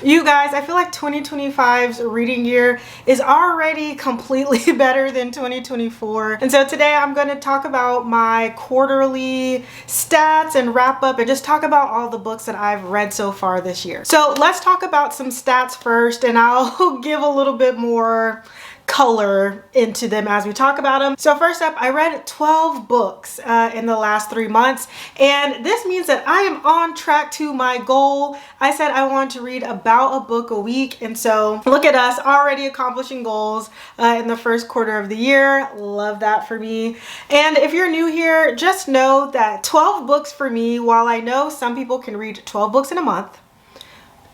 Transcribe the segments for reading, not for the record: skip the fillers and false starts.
You guys, I feel like 2025's reading year is already completely better than 2024. And so today I'm going to talk about my quarterly stats and wrap up and just talk about all the books that I've read so far this year. So let's talk about some stats first, and I'll give a little bit more color into them as we talk about them. So first up, I read 12 books in the last 3 months, and this means that I am on track to my goal. I said I want to read about a book a week, and so look at us already accomplishing goals in the first quarter of the year. Love that for me. And if you're new here, just know that 12 books for me, while I know some people can read 12 books in a month,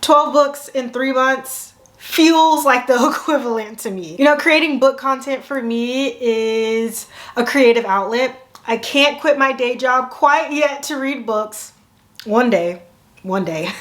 12 books in 3 months feels like the equivalent to me. You know, creating book content for me is a creative outlet. I can't quit my day job quite yet to read books. One day.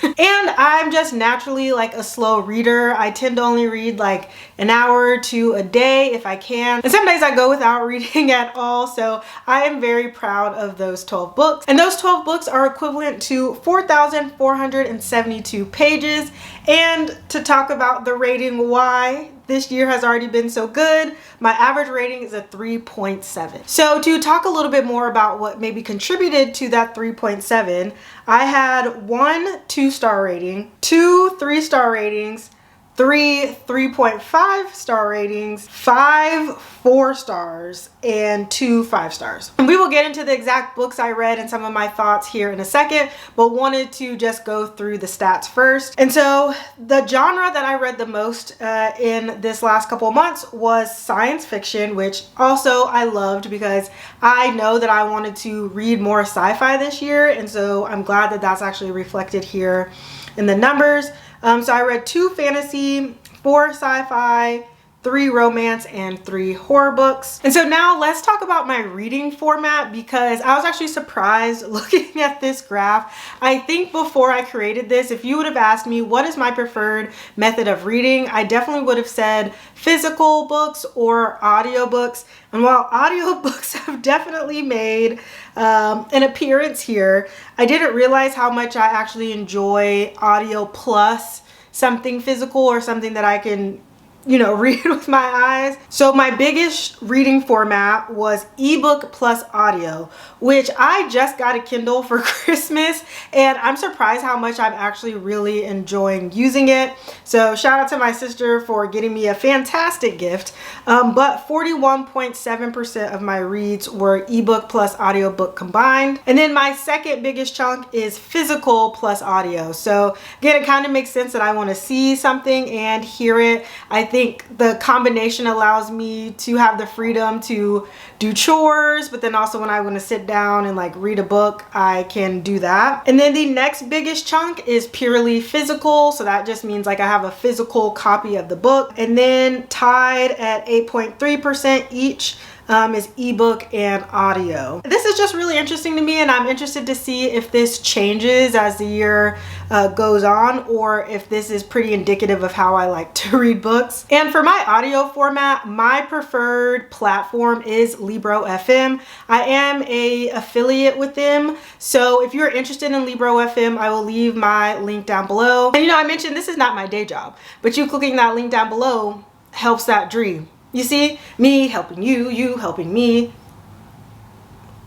And I'm just naturally like a slow reader. I tend to only read like an hour to a day if I can. And some days I go without reading at all. So I am very proud of those 12 books. And those 12 books are equivalent to 4,472 pages. And to talk about the rating why this year has already been so good, my average rating is a 3.7. So to talk a little bit more about what maybe contributed to that 3.7, I had 1 2-star rating, 2 3-star ratings, 3 3.5 star ratings, 5 4 stars, and 2 5 stars. And we will get into the exact books I read and some of my thoughts here in a second, but wanted to just go through the stats first. And so the genre that I read the most in this last couple of months was science fiction, which also I loved because I know that I wanted to read more sci-fi this year, and so I'm glad that that's actually reflected here in the numbers. So I read 2 fantasy, 4 sci-fi, 3 romance, and 3 horror books. And so now let's talk about my reading format, because I was actually surprised looking at this graph. I think before I created this, if you would have asked me what is my preferred method of reading, I definitely would have said physical books or audiobooks. And while audiobooks have definitely made an appearance here, I didn't realize how much I actually enjoy audio plus something physical or something that I can, you know, read with my eyes. So my biggest reading format was ebook plus audio, which I just got a Kindle for Christmas, and I'm surprised how much I'm actually really enjoying using it. So shout out to my sister for getting me a fantastic gift. But 41.7% of my reads were ebook plus audiobook combined. And then my second biggest chunk is physical plus audio. So again, it kind of makes sense that I want to see something and hear it. I think the combination allows me to have the freedom to do chores, but then also when I want to sit down and like read a book, I can do that. And then the next biggest chunk is purely physical. So that just means like I have a physical copy of the book. And then tied at 8.3% each is ebook and audio. This is just really interesting to me, and I'm interested to see if this changes as the year goes on, or if this is pretty indicative of how I like to read books. And for my audio format, my preferred platform is Libro FM. I am a affiliate with them, so if you're interested in Libro FM, I will leave my link down below. And you know, I mentioned this is not my day job, but you clicking that link down below helps that dream. You see, me helping you, you helping me.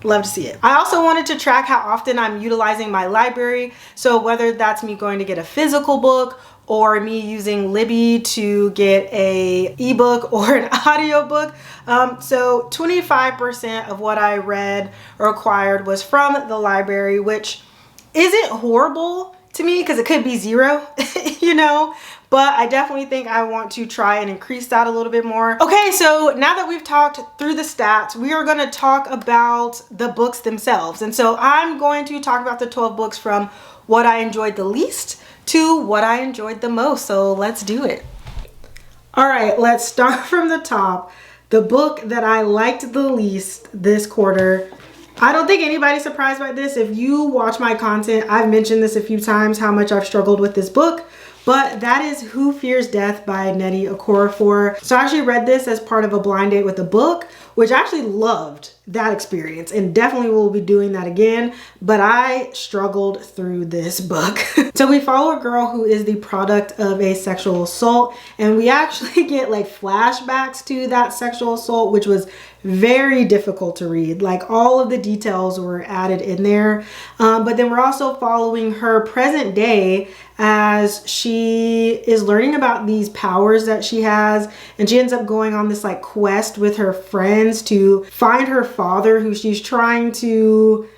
Love to see it. I also wanted to track how often I'm utilizing my library. So whether that's me going to get a physical book or me using Libby to get a ebook or an audiobook. So 25% of what I read or acquired was from the library, which isn't horrible to me because it could be 0, you know, but I definitely think I want to try and increase that a little bit more. Okay, so now that we've talked through the stats, we are going to talk about the books themselves. And so I'm going to talk about the 12 books from what I enjoyed the least to what I enjoyed the most. So let's do it. All right, let's start from the top. The book that I liked the least this quarter, I don't think anybody's surprised by this. If you watch my content, I've mentioned this a few times, how much I've struggled with this book, but that is Who Fears Death by Nnedi Okorafor. So I actually read this as part of a blind date with a book, which I actually loved. that experience and definitely will be doing that again, but I struggled through this book. So we follow a girl who is the product of a sexual assault, and we actually get like flashbacks to that sexual assault, which was very difficult to read. Like all of the details were added in there. But then we're also following her present day as she is learning about these powers that she has, and she ends up going on this like quest with her friends to find her father, who she's trying to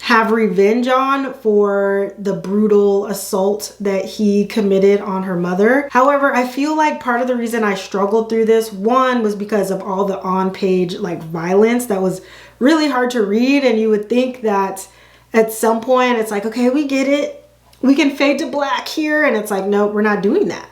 have revenge on for the brutal assault that he committed on her mother. However, I feel like part of the reason I struggled through this, one, was because of all the on-page like violence that was really hard to read, and you would think that at some point it's like, okay, we get it, we can fade to black here, and it's like, no, we're not doing that.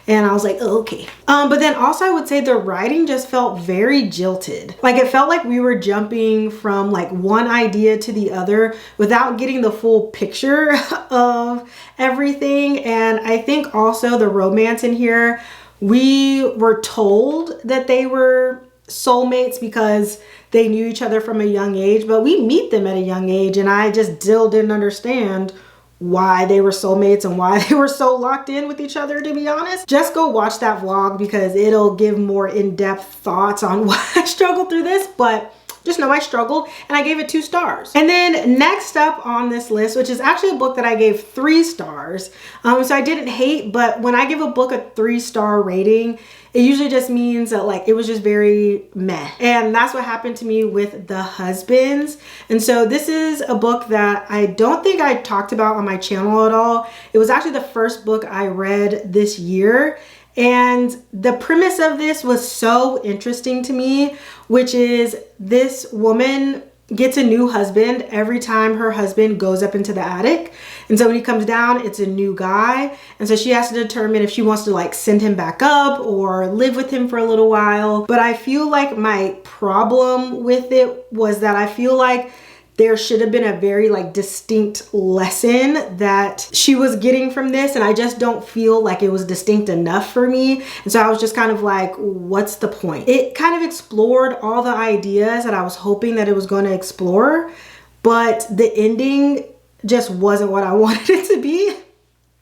And I was like, oh, okay. But then also I would say the writing just felt very jilted. Like it felt like we were jumping from like one idea to the other without getting the full picture of everything. And I think also the romance in here, we were told that they were soulmates because they knew each other from a young age, but we meet them at a young age, and I just still didn't understand why they were soulmates and why they were so locked in with each other, to be honest. Just go watch that vlog because it'll give more in-depth thoughts on why I struggled through this, but just know I struggled and I gave it 2 stars. And then next up on this list, which is actually a book that I gave 3 stars. So I didn't hate, but when I give a book a 3-star rating, it usually just means that like it was just very meh. And that's what happened to me with The Husbands. And so this is a book that I don't think I talked about on my channel at all. It was actually the first book I read this year. And the premise of this was so interesting to me, which is this woman gets a new husband every time her husband goes up into the attic. And so when he comes down, it's a new guy. And so she has to determine if she wants to like send him back up or live with him for a little while. But I feel like my problem with it was that I feel like there should have been a very like distinct lesson that she was getting from this, and I just don't feel like it was distinct enough for me. And so I was just kind of like, what's the point? It kind of explored all the ideas that I was hoping that it was going to explore, but the ending just wasn't what I wanted it to be.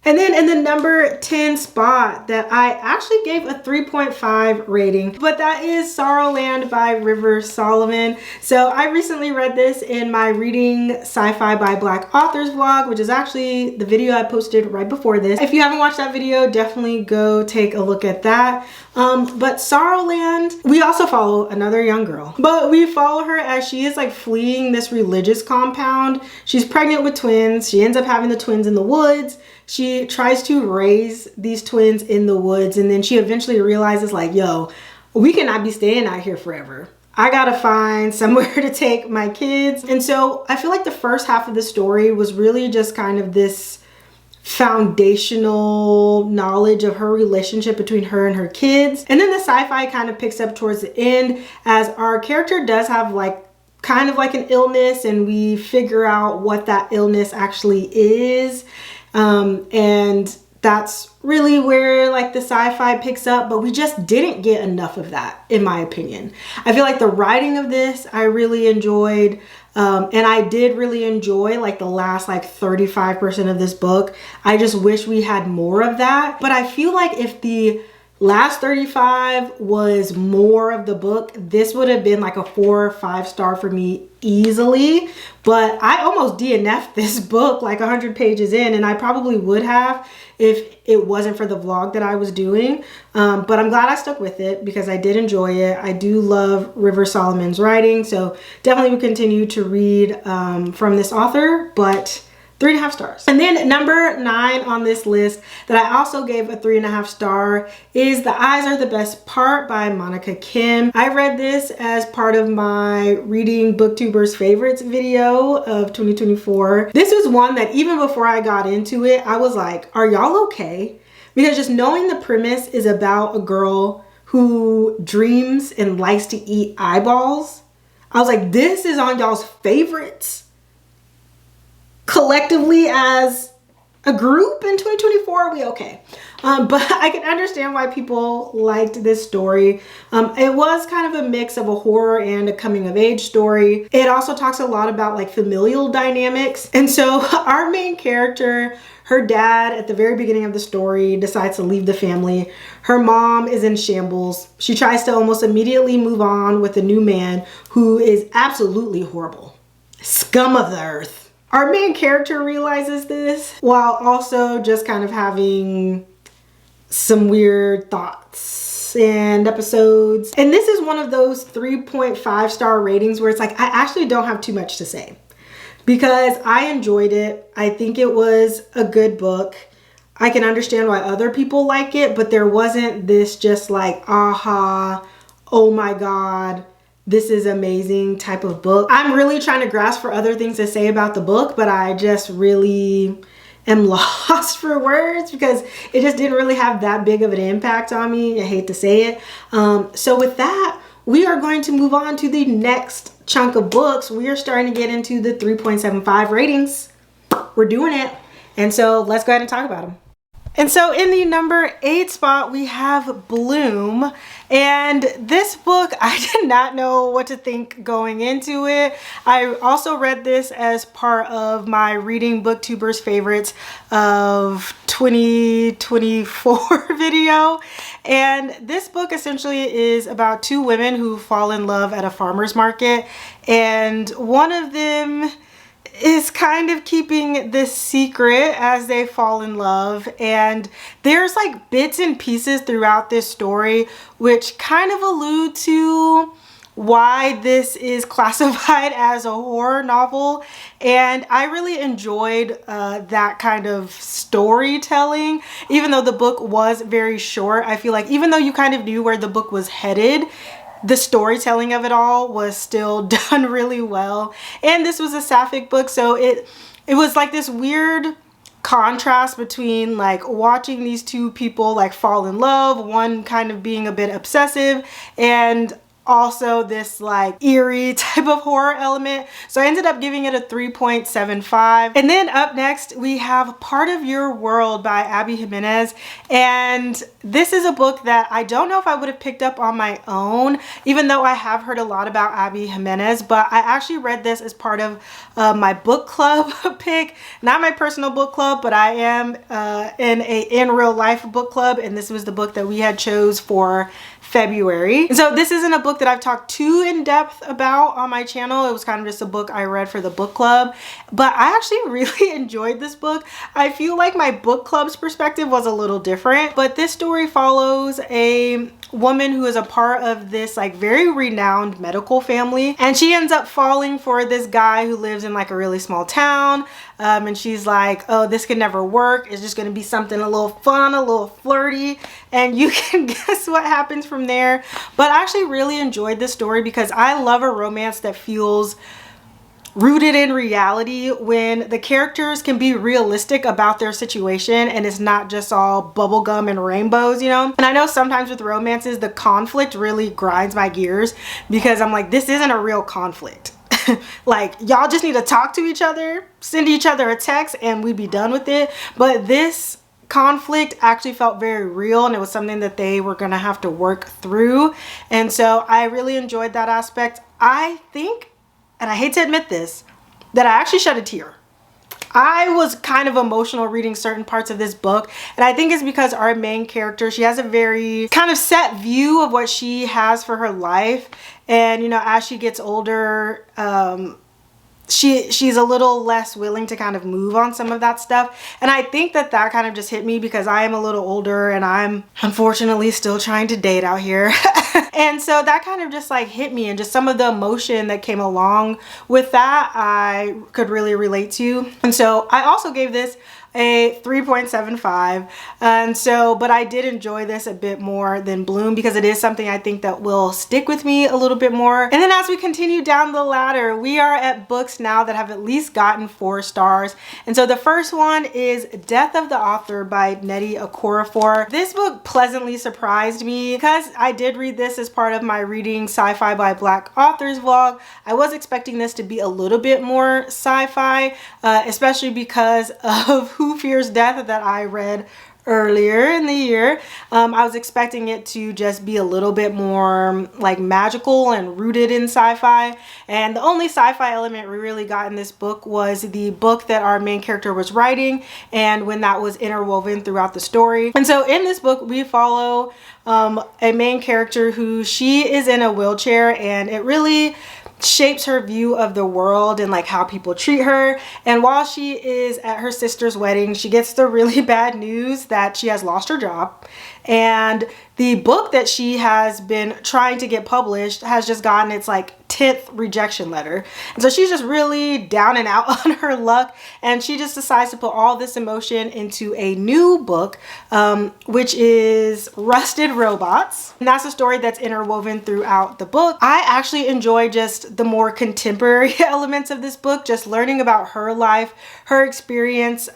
And then in the number 10 spot that I actually gave a 3.5 rating, but that is Sorrowland by River Solomon. So I recently read this in my Reading Sci-Fi by Black Authors vlog, which is actually the video I posted right before this. If you haven't watched that video, definitely go take a look at that. But Sorrowland, we also follow another young girl, but we follow her as she is like fleeing this religious compound. She's pregnant with twins. She ends up having the twins in the woods. She tries to raise these twins in the woods, and then she eventually realizes like, yo, we cannot be staying out here forever. I gotta find somewhere to take my kids. And so I feel like the first half of the story was really just kind of this foundational knowledge of her relationship between her and her kids. And then the sci-fi kind of picks up towards the end as our character does have like kind of like an illness, and we figure out what that illness actually is. And that's really where like the sci-fi picks up, but we just didn't get enough of that, in my opinion. I feel like the writing of this, I really enjoyed. And I did really enjoy like the last like 35% of this book. I just wish we had more of that. But I feel like if the last 35 was more of the book, this would have been like a 4 or 5 star for me easily. But I almost DNF'd this book like 100 pages in, and I probably would have if it wasn't for the vlog that I was doing. But I'm glad I stuck with it because I did enjoy it. I do love River Solomon's writing, so definitely would continue to read from this author, but 3.5 stars. And then number 9 on this list that I also gave a 3.5 star is The Eyes Are the Best Part by Monica Kim. I read this as part of my Reading Booktubers Favorites video of 2024. This was one that even before I got into it, I was like, are y'all okay? Because just knowing the premise is about a girl who dreams and likes to eat eyeballs, I was like, this is on y'all's favorites collectively as a group in 2024, we okay. But I can understand why people liked this story. It was kind of a mix of a horror and a coming of age story. It also talks a lot about like familial dynamics. And so our main character, her dad at the very beginning of the story decides to leave the family. Her mom is in shambles. She tries to almost immediately move on with a new man who is absolutely horrible. Scum of the earth. Our main character realizes this while also just kind of having some weird thoughts and episodes. And this is one of those 3.5 star ratings where it's like, I actually don't have too much to say because I enjoyed it. I think it was a good book. I can understand why other people like it, but there wasn't this just like, aha, oh my God, this is amazing type of book. I'm really trying to grasp for other things to say about the book, but I just really am lost for words because it just didn't really have that big of an impact on me. I hate to say it. So with that, we are going to move on to the next chunk of books. We are starting to get into the 3.75 ratings. We're doing it. And so let's go ahead and talk about them. And so in the number 8 spot, we have Bloom. And this book, I did not know what to think going into it. I also read this as part of my Reading Booktubers Favorites of 2024 video. And this book essentially is about 2 women who fall in love at a farmer's market. And one of them is kind of keeping this secret as they fall in love, and there's like bits and pieces throughout this story which kind of allude to why this is classified as a horror novel. And I really enjoyed that kind of storytelling. Even though the book was very short, I feel like even though you kind of knew where the book was headed, the storytelling of it all was still done really well. And this was a sapphic book, so it was like this weird contrast between like watching these 2 people like fall in love, one kind of being a bit obsessive, and also this like eerie type of horror element. So I ended up giving it a 3.75. And then up next we have Part of Your World by Abby Jimenez. And this is a book that I don't know if I would have picked up on my own, even though I have heard a lot about Abby Jimenez, but I actually read this as part of my book club pick. Not my personal book club, but I am in real life book club, and this was the book that we had chose for February. So this isn't a book that I've talked too in depth about on my channel. It was kind of just a book I read for the book club, but I actually really enjoyed this book. I feel like my book club's perspective was a little different, but this story follows a woman who is a part of this like very renowned medical family, and she ends up falling for this guy who lives in like a really small town. And she's like, oh, this could never work. It's just going to be something a little fun, a little flirty. And you can guess what happens from there. But I actually really enjoyed this story because I love a romance that feels rooted in reality, when the characters can be realistic about their situation and it's not just all bubblegum and rainbows, you know? And I know sometimes with romances, the conflict really grinds my gears because I'm like, this isn't a real conflict. Like, y'all just need to talk to each other, send each other a text, and we'd be done with it. But this conflict actually felt very real, and it was something that they were gonna have to work through. And so I really enjoyed that aspect. I think, and I hate to admit this, that I actually shed a tear. I was kind of emotional reading certain parts of this book, and I think it's because our main character, she has a very kind of set view of what she has for her life. And you know, as she gets older, she's a little less willing to kind of move on some of that stuff. And I think that that kind of just hit me because I am a little older and I'm unfortunately still trying to date out here. And so that kind of just like hit me, and just some of the emotion that came along with that I could really relate to. And so I also gave this a 3.75. And so, but I did enjoy this a bit more than Bloom because it is something I think that will stick with me a little bit more. And then as we continue down the ladder, we are at books now that have at least gotten 4 stars. And so the first one is Death of the Author by Nnedi Okorafor. This book pleasantly surprised me because I did read this as part of my Reading Sci-Fi by Black Authors vlog. I was expecting this to be a little bit more sci-fi, especially because of who Who Fears Death that I read earlier in the year. I was expecting it to just be a little bit more like magical and rooted in sci-fi, and the only sci-fi element we really got in this book was the book that our main character was writing and when that was interwoven throughout the story. And so in this book we follow a main character who she is in a wheelchair, and it really shapes her view of the world and like how people treat her. And while she is at her sister's wedding, she gets the really bad news that she has lost her job, and the book that she has been trying to get published has just gotten its like 10th rejection letter. And so she's just really down and out on her luck, and she just decides to put all this emotion into a new book, which is Rusted Robots. And that's a story that's interwoven throughout the book. I actually enjoy just the more contemporary elements of this book, just learning about her life, her experience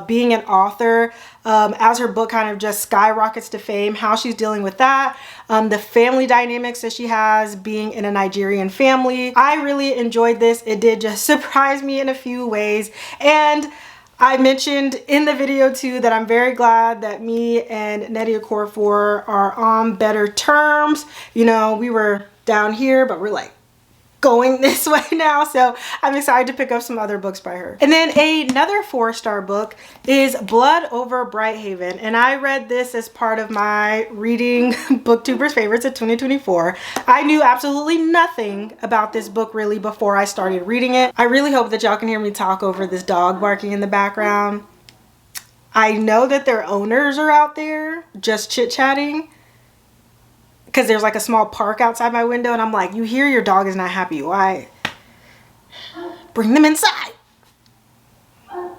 being an author, as her book kind of just skyrockets to fame, how she's dealing with that, the family dynamics that she has being in a Nigerian family. I really enjoyed this. It did just surprise me in a few ways, and I mentioned in the video too that I'm very glad that me and Nnedi Okorafor are on better terms. You know, we were down here, but we're like going this way now, so I'm excited to pick up some other books by her. And then another 4-star book is Blood Over Brighthaven, and I read this as part of my reading booktubers favorites of 2024. I knew absolutely nothing about this book really before I started reading it. I really hope that y'all can hear me talk over this dog barking in the background. I know that their owners are out there just chit-chatting, because there's like a small park outside my window, and I'm like, you hear your dog is not happy. Why? Bring them inside.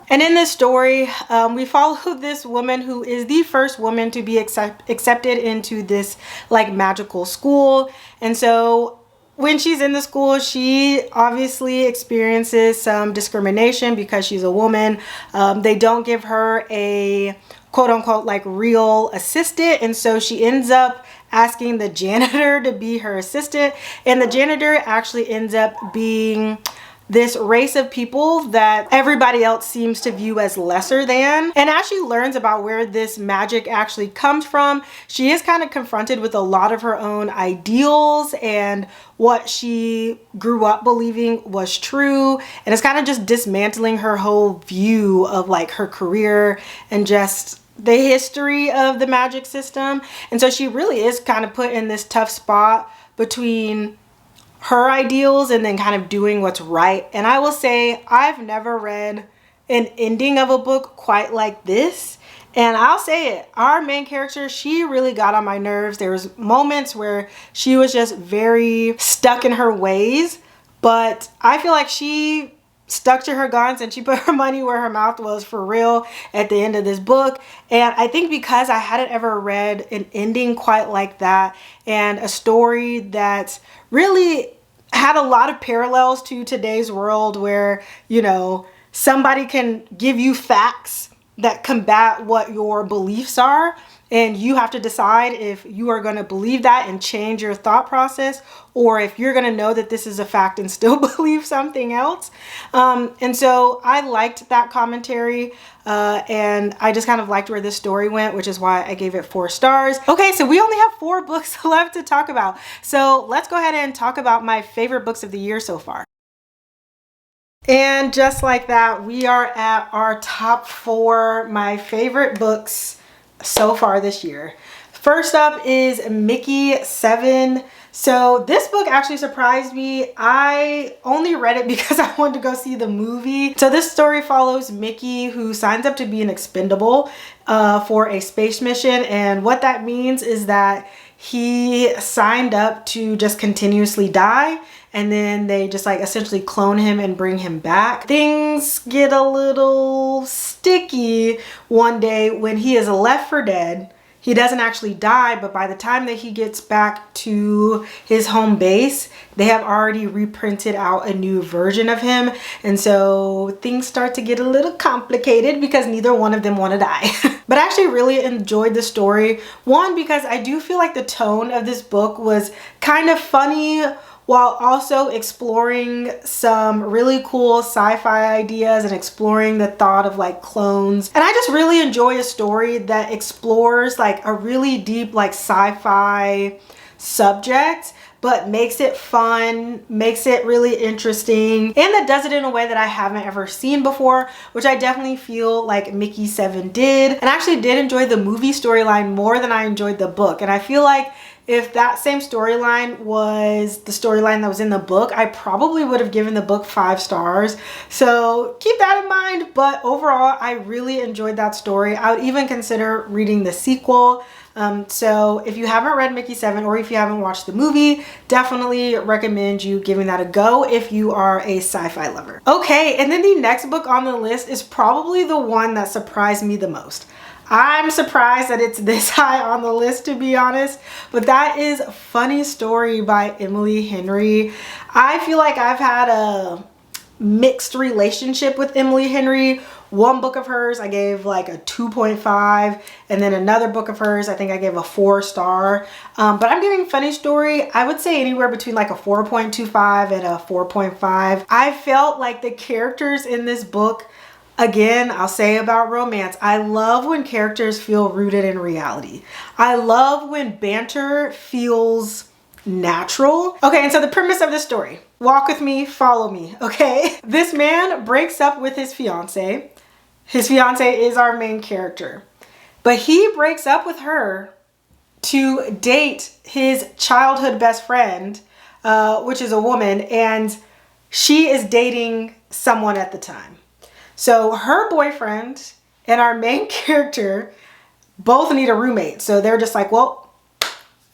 And in this story, we follow this woman who is the first woman to be accepted into this like magical school. And so when she's in the school, she obviously experiences some discrimination because she's a woman. They don't give her a quote unquote like real assistant, and so she ends up asking the janitor to be her assistant, and the janitor actually ends up being this race of people that everybody else seems to view as lesser than. And as she learns about where this magic actually comes from, she is kind of confronted with a lot of her own ideals and what she grew up believing was true, and it's kind of just dismantling her whole view of like her career and just the history of the magic system. And so she really is kind of put in this tough spot between her ideals and then kind of doing what's right. And I will say I've never read an ending of a book quite like this. And I'll say it, our main character, she really got on my nerves. There was moments where she was just very stuck in her ways, but I feel like she stuck to her guns and she put her money where her mouth was for real at the end of this book. And I think because I hadn't ever read an ending quite like that, and a story that really had a lot of parallels to today's world where, you know, somebody can give you facts that combat what your beliefs are, and you have to decide if you are going to believe that and change your thought process, or if you're going to know that this is a fact and still believe something else. And so I liked that commentary, and I just kind of liked where this story went, which is why I gave it 4 stars. Okay, so we only have 4 books left to talk about. So let's go ahead and talk about my favorite books of the year so far. And just like that, we are at our top 4 my favorite books so far this year. First up is Mickey 7. So this book actually surprised me. I only read it because I wanted to go see the movie. So this story follows Mickey, who signs up to be an expendable for a space mission. And what that means is that he signed up to just continuously die, and then they just like essentially clone him and bring him back. Things get a little sticky one day when he is left for dead. He doesn't actually die, but by the time that he gets back to his home base, they have already reprinted out a new version of him. And so things start to get a little complicated because neither one of them want to die. But I actually really enjoyed the story. One, because I do feel like the tone of this book was kind of funny while also exploring some really cool sci-fi ideas and exploring the thought of like clones. And I just really enjoy a story that explores like a really deep like sci-fi subject, but makes it fun, makes it really interesting, and that does it in a way that I haven't ever seen before, which I definitely feel like Mickey 7 did. And I actually did enjoy the movie storyline more than I enjoyed the book. And I feel like if that same storyline was the storyline that was in the book, I probably would have given the book 5 stars. So keep that in mind. But overall, I really enjoyed that story. I would even consider reading the sequel. So if you haven't read Mickey 7 or if you haven't watched the movie, definitely recommend you giving that a go if you are a sci-fi lover. Okay, and then the next book on the list is probably the one that surprised me the most. I'm surprised that it's this high on the list, to be honest, but that is Funny Story by Emily Henry. I feel like I've had a mixed relationship with Emily Henry. One book of hers I gave like a 2.5, and then another book of hers I think I gave a 4 star. But I'm giving Funny Story, I would say anywhere between like a 4.25 and a 4.5. I felt like the characters in this book, again, I'll say about romance, I love when characters feel rooted in reality. I love when banter feels natural. Okay, and so the premise of the story, walk with me, follow me, okay? This man breaks up with his fiance. His fiance is our main character, but he breaks up with her to date his childhood best friend, which is a woman, and she is dating someone at the time. So her boyfriend and our main character both need a roommate. So they're just like, well,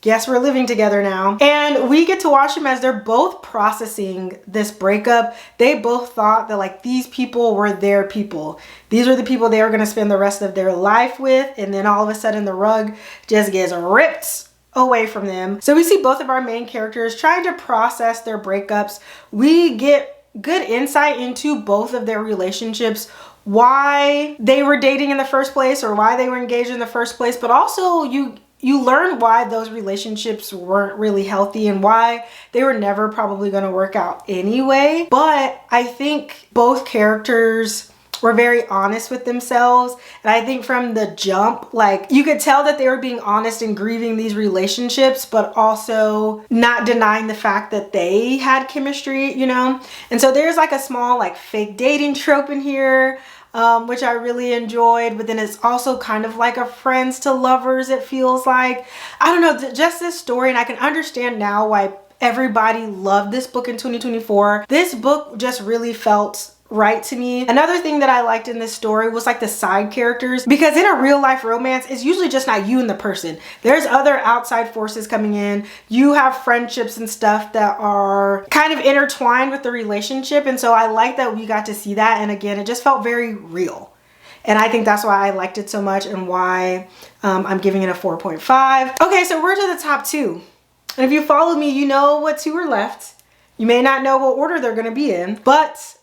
guess we're living together now. And we get to watch them as they're both processing this breakup. They both thought that like these people were their people. These are the people they were going to spend the rest of their life with. And then all of a sudden the rug just gets ripped away from them. So we see both of our main characters trying to process their breakups. We get good insight into both of their relationships, why they were dating in the first place or why they were engaged in the first place, but also you learn why those relationships weren't really healthy and why they were never probably going to work out anyway. But I think both characters were very honest with themselves, and I think from the jump, like you could tell that they were being honest and grieving these relationships, but also not denying the fact that they had chemistry, you know. And so there's like a small like fake dating trope in here, which I really enjoyed, but then it's also kind of like a friends to lovers, it feels like. I don't know, just this story, and I can understand now why everybody loved this book in 2024. This book just really felt right to me. Another thing that I liked in this story was like the side characters, because in a real life romance, it's usually just not you and the person. There's other outside forces coming in. You have friendships and stuff that are kind of intertwined with the relationship. And so I like that we got to see that. And again, it just felt very real. And I think that's why I liked it so much and why I'm giving it a 4.5. Okay, so we're to the top 2. And if you follow me, you know what 2 are left. You may not know what order they're going to be in, but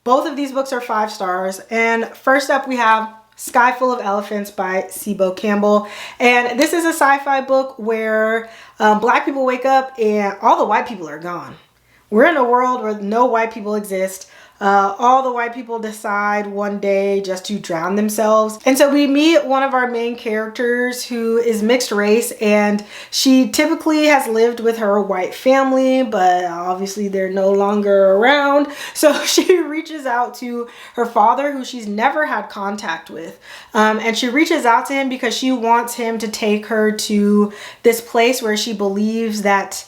both of these books are 5 stars. And first up we have Sky Full of Elephants by Sibo Campbell. And this is a sci-fi book where Black people wake up and all the white people are gone. We're in a world where no white people exist. All the white people decide one day just to drown themselves. And so we meet one of our main characters who is mixed race, and she typically has lived with her white family, but obviously they're no longer around. So she reaches out to her father, who she's never had contact with. And she reaches out to him because she wants him to take her to this place where she believes that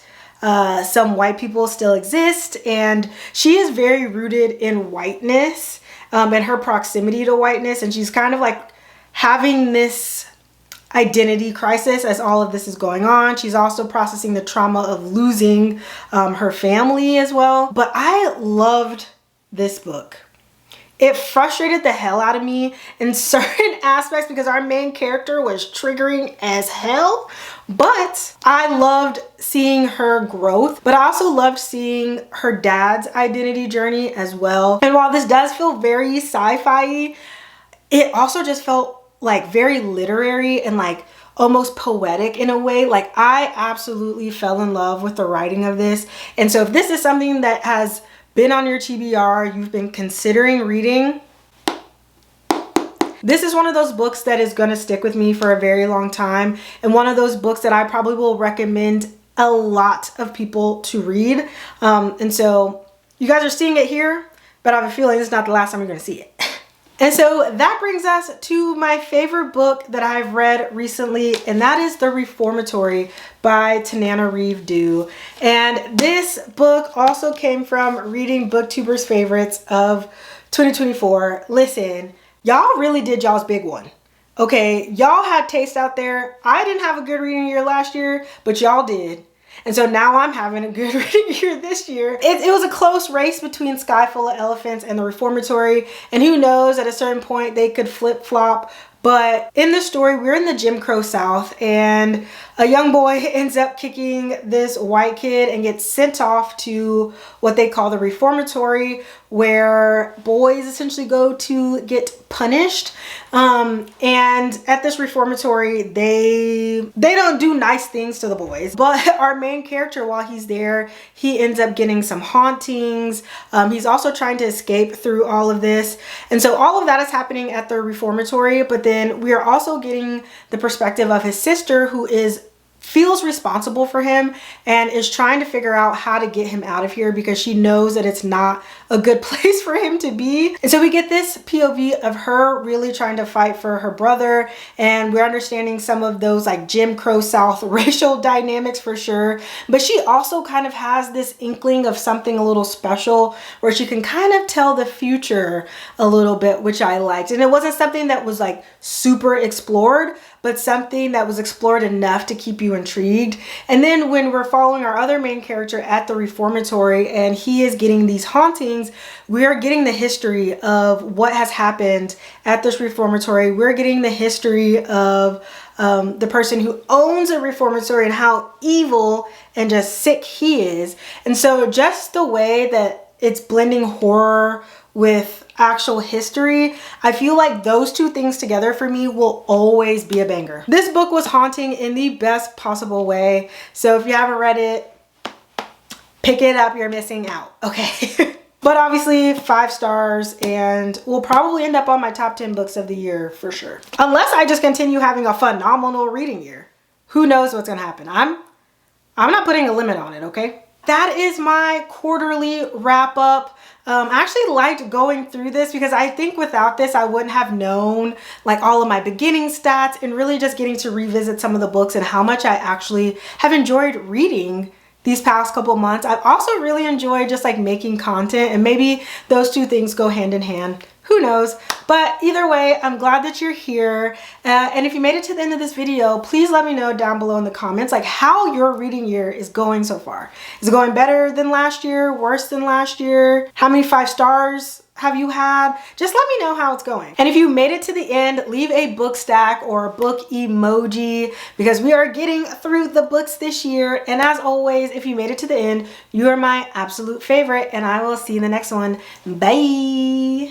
some white people still exist, and she is very rooted in whiteness and her proximity to whiteness, and she's kind of like having this identity crisis as all of this is going on. She's also processing the trauma of losing her family as well. But I loved this book. It frustrated the hell out of me in certain aspects because our main character was triggering as hell. But I loved seeing her growth, but I also loved seeing her dad's identity journey as well. And while this does feel very sci-fi, it also just felt like very literary and like, almost poetic in a way. Like, I absolutely fell in love with the writing of this. And so if this is something that has been on your TBR, you've been considering reading, this is one of those books that is going to stick with me for a very long time, and one of those books that I probably will recommend a lot of people to read. And so you guys are seeing it here, but I have a feeling it's not the last time you're going to see it. And so that brings us to my favorite book that I've read recently, and that is The Reformatory by Tanana Reeve Dew. And this book also came from reading BookTubers' favorites of 2024. Listen, y'all really did y'all's big one. Okay, y'all had taste out there. I didn't have a good reading year last year, but y'all did. And so now I'm having a good reading year this year. It was a close race between Sky Full of Elephants and The Reformatory. And who knows, at a certain point they could flip-flop. But in the story, we're in the Jim Crow South, and a young boy ends up kicking this white kid and gets sent off to what they call the reformatory, where boys essentially go to get punished. And at this reformatory, they don't do nice things to the boys. But our main character, while he's there, he ends up getting some hauntings. He's also trying to escape through all of this. And so all of that is happening at the reformatory, but then we are also getting the perspective of his sister, who feels responsible for him and is trying to figure out how to get him out of here, because she knows that it's not a good place for him to be. And so we get this POV of her really trying to fight for her brother, and we're understanding some of those like Jim Crow South racial dynamics for sure. But she also kind of has this inkling of something a little special where she can kind of tell the future a little bit, which I liked. And it wasn't something that was like super explored, but something that was explored enough to keep you intrigued. And then when we're following our other main character at the reformatory and he is getting these hauntings, we are getting the history of what has happened at this reformatory. We're getting the history of the person who owns a reformatory and how evil and just sick he is. And so just the way that it's blending horror with actual history, I feel like those two things together for me will always be a banger. This book was haunting in the best possible way. So if you haven't read it, pick it up, you're missing out, okay? But obviously 5 stars, and will probably end up on my top 10 books of the year for sure. Unless I just continue having a phenomenal reading year. Who knows what's gonna happen? I'm not putting a limit on it, okay? That is my quarterly wrap up. I actually liked going through this because I think without this I wouldn't have known like all of my beginning stats, and really just getting to revisit some of the books and how much I actually have enjoyed reading these past couple months. I've also really enjoyed just like making content, and maybe those two things go hand in hand. Who knows? But either way, I'm glad that you're here. And if you made it to the end of this video, please let me know down below in the comments like how your reading year is going so far. Is it going better than last year? Worse than last year? How many 5 stars have you had? Just let me know how it's going. And if you made it to the end, leave a book stack or a book emoji, because we are getting through the books this year. And as always, if you made it to the end, you are my absolute favorite, and I will see you in the next one. Bye.